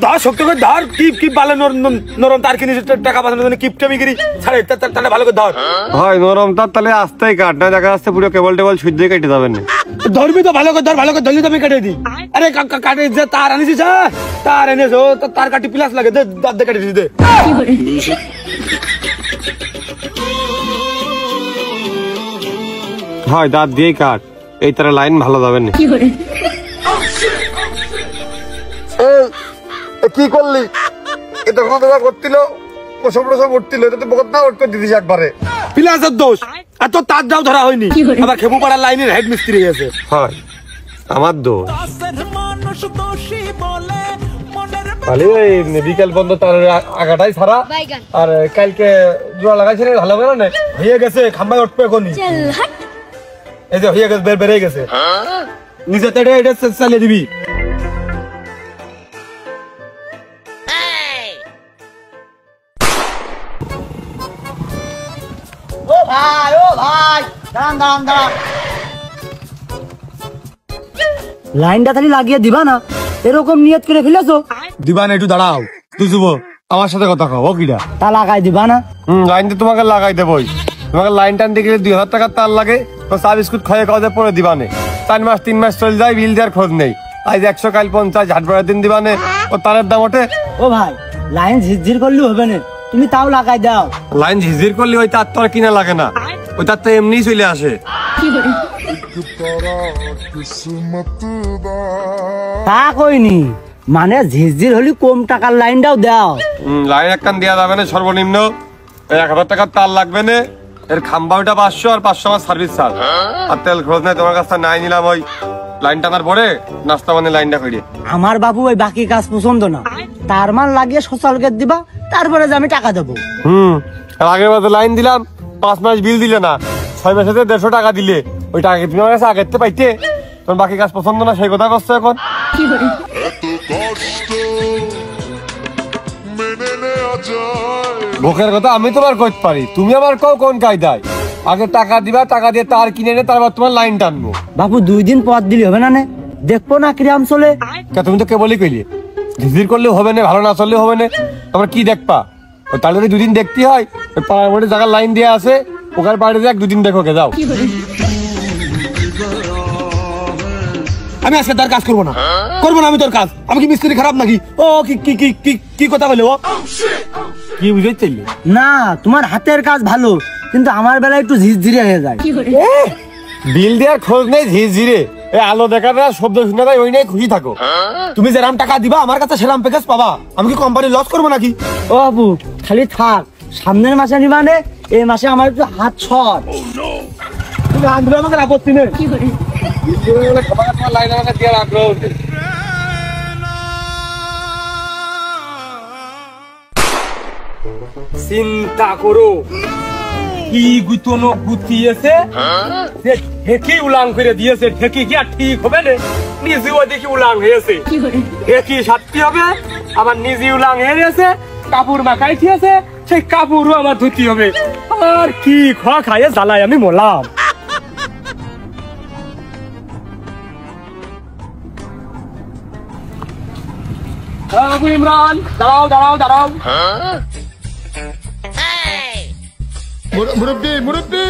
ধর শক্ত করে ধর কিপ বালে নরম তার কিনে টাকা পাঠানোর জন্য কিপটামি করি ছাড়ে তাহলে ভালো করে ধর হয় নরম তার তাহলে আস্তেই কাট না দেখা যাচ্ছে পুরো কেবল টেবল সূর্য কেটে যাবেন না ধরবি তো ভালো করে ধর ভালো করে ধরলি তো আমি কেটে দিই আরে কাটে যে তার আনিস তার এনেছো তার কাটি প্লাস লাগে দে দাঁত দিয়ে কেটে দিস দে হয় দাঁত দিয়েই কাট এই তারা লাইন ভালো যাবেন না কি করলি এটা কথা করছিল প্রসব উঠছিল এটা তো বহুত না উঠ করে দিদিস একবারে প্লাসের দোষ আর তো তার যাও ধরা হয়নি আবার খেপু পাড়ার লাইনের হেড মিস্ত্রি গেছে হয় আমার দোষ খালি ওই বিকেল বন্ধ তার আগাটাই ছাড়া আর কালকে জোড়া লাগাইছিল ভালো হবে না হয়ে গেছে খাম্বায় উঠবে এখনই এই যে হয়ে গেছে বেড়ে গেছে নিচে তেড়ে এটা চালিয়ে দিবি লাইনটা খালি লাগিয়ে দিবা না এরকম নিয়ত করে ফেলেছো দিবা না একটু দাঁড়াও তুই যুব আমার সাথে কথা কও কিটা তা লাগাই দিবা না লাইন তো তোমাকে লাগাই দেবই তোমাকে লাইন টান দিকে 2000 টাকার তার লাগে তো চা বিস্কুট খাইয়ে কাজে পরে দিবানে 4 মাস 3 মাস চলে যায় বিল দেওয়ার খোঁজ নেই আজ 100 কাল 50 ঝাট পরের দিন দিবানে ও তারের দাম ওঠে ও ভাই লাইন ঝিরঝির করলে হবে না তুমি তাও লাগাই দাও লাইন ঝিরঝির করলে ওই তার তো আর কিনা লাগে না ওই তার তো এমনি চলে আসে তা কইনি মানে ঝিরঝির হলে কম টাকার লাইনটাও দাও লাইন একখান দেওয়া যাবে না সর্বনিম্ন 1000 টাকার তার লাগবে না এর খাম্বা ওটা 500 আর 500 আমার সার্ভিস চার্জ আর তেল খরচ নাই তোমার কাছে নাই নিলাম ওই লাইন টানার পরে নাস্তা মানে লাইনটা করিয়ে আমার বাবু ওই বাকি কাজ পছন্দ না তার মান লাগিয়ে সোশ্যাল গেট দিবা তারপরে যে আমি টাকা দেবো আর আগের বার লাইন দিলাম 5 মাস বিল দিলে না 6 মাসে 150 টাকা দিলে ওই টাকা কি তুমি আমার কাছে আগের পাইতে তোমার বাকি কাজ পছন্দ না সেই কথা করছো এখন ভোকের কথা আমি তোমার কইতে পারি তুমি আমার কও কোন কায়দায় আগে টাকা দিবা টাকা দিয়ে তার কিনে নে তারপর তোমার লাইন টানবো বাবু 2 দিন পর দিলে হবে না নে দেখবো না কিরাম চলে তুমি তো কেবলই কইলে ঝিঝির করলেও হবে না ভালো না চললেও হবে না তোমরা কি দেখবা ওই তাহলে 2 দিন দেখতে হয় ওই পাড়ার মধ্যে জায়গার লাইন দেওয়া আছে ওখানে বাড়ি যাক 2 দিন দেখো কে যাও আমি আজকে তার কাজ করবো না আমি তোর কাজ আমি কি মিস্ত্রি খারাপ নাকি ও কি কথা বলে ও কি বুঝাইতে না তোমার হাতের কাজ ভালো কিন্তু আমার বেলায় একটু ঝিরঝিরে হয়ে যায় বিল দেওয়ার খোঁজ নেই ঝিরঝিরে এই আলো দেখার না শব্দ শুনে যায় ওই নিয়ে খুশি থাকো তুমি যেরাম টাকা দিবা আমার কাছে সেরাম প্যাকেজ পাবা আমি কি কোম্পানি লস করবো নাকি ও বাবু খালি থাক সামনের মাসে নিবা নে এই মাসে আমার একটু হাত ছট তুমি আন্দোলন আমাকে আপত্তি নেই চিন্তা করো কি গুতনো গুতিয়েছে ঢেকি উলাং করে দিয়েছে ঢেকি কি আর ঠিক হবে না নিজেও দেখি উলাং হয়েছে ঢেকি সাথী হবে আবার নিজে উলাং হয়েছে কাপড় মাখাই দিয়েছে সেই কাপড়ও আমার ধুতি হবে আর কি খা খাইয়ে জ্বালাই আমি মরলাম ইমরান দাঁড়াও মুরব্বি